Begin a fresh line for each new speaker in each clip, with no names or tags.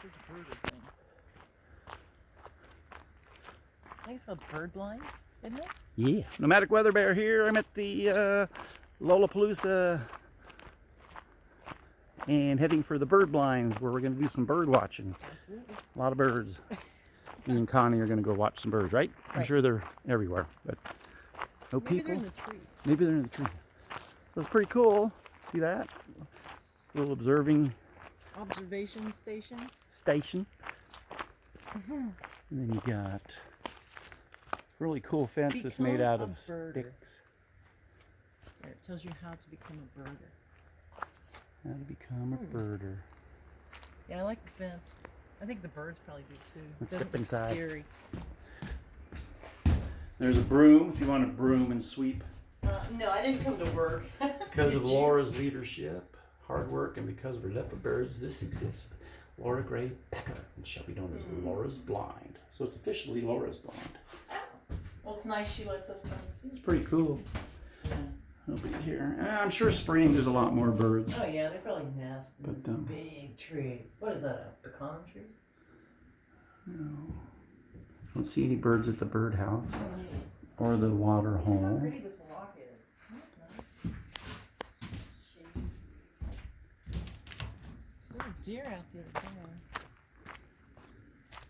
This is the birder thing. I think it's called bird blind, isn't it?
Yeah. Nomadic Weather Bear here. I'm at the Lollapalooza and heading for the bird blinds where we're going to do some bird watching.
Absolutely.
A lot of birds. Me and Connie are going to go watch some birds, right? I'm sure they're everywhere, but no
Maybe
people.
they're in the tree.
Maybe they're in the tree. That's pretty cool. See that? Little observing
Observation station.
station. And then you got really cool fence that's made out of sticks.
There, it tells you how to become a birder.
How to become a birder.
Yeah, I like the fence. I think the birds probably do too.
Let's
Doesn't
step
look
inside.
Scary.
There's a broom if you want to broom and sweep.
No, I didn't come to work.
Because of Laura's leadership, hard work, and because of her love for birds, this exists. Laura Gray Becker, and shall be known as Laura's Blind. So it's officially Laura's Blind.
Well, it's nice she lets us come and see.
It's pretty cool.
Yeah.
I'll be here. I'm sure spring there's a lot more birds.
Oh yeah, they probably nest in
But,
this big tree. What is that, a pecan tree?
No. Don't see any birds at the birdhouse or the water
Look how
hole.
pretty this rock is. That's nice. There's a deer out the other corner.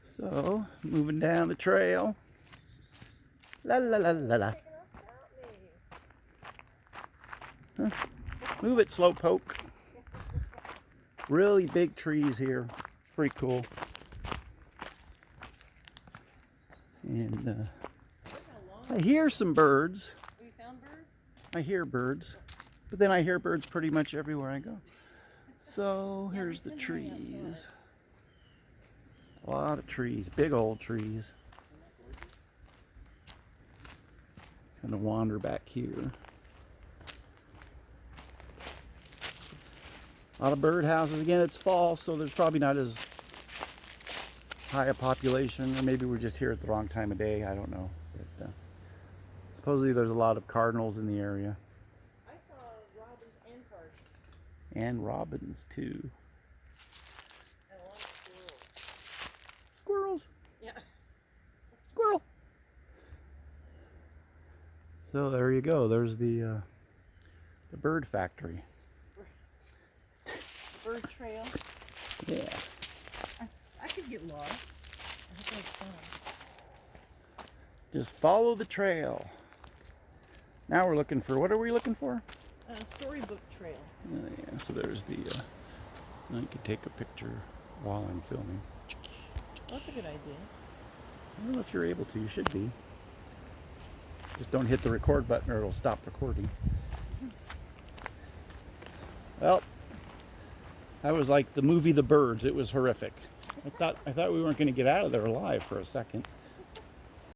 So, moving down the trail. La la la la la. Huh. Move it, slowpoke. Really big trees here. Pretty cool. And I hear some birds.
Have you found birds?
I hear birds. But then I hear birds pretty much everywhere I go. So here's the trees. A lot of trees, big old trees. Kind of wander back here. A lot of birdhouses. Again, it's fall, so there's probably not as high a population, or maybe we're just here at the wrong time of day. I don't know. But supposedly there's a lot of cardinals in the area.
I saw robins and cardinals.
And robins too.
And a lot of squirrels.
Squirrels.
Yeah.
Squirrel. So there you go. There's the bird factory.
Bird trail.
Yeah.
I could get lost. I hope that's fun.
Just follow the trail. Now we're looking for, what are we looking for?
Storybook trail.
Yeah, so there's the, I could take a picture while I'm filming.
That's a good idea.
I don't know if you're able to, you should be. Just don't hit the record button or it'll stop recording. Well, that was like the movie The Birds. It was horrific. I thought we weren't going to get out of there alive for a second.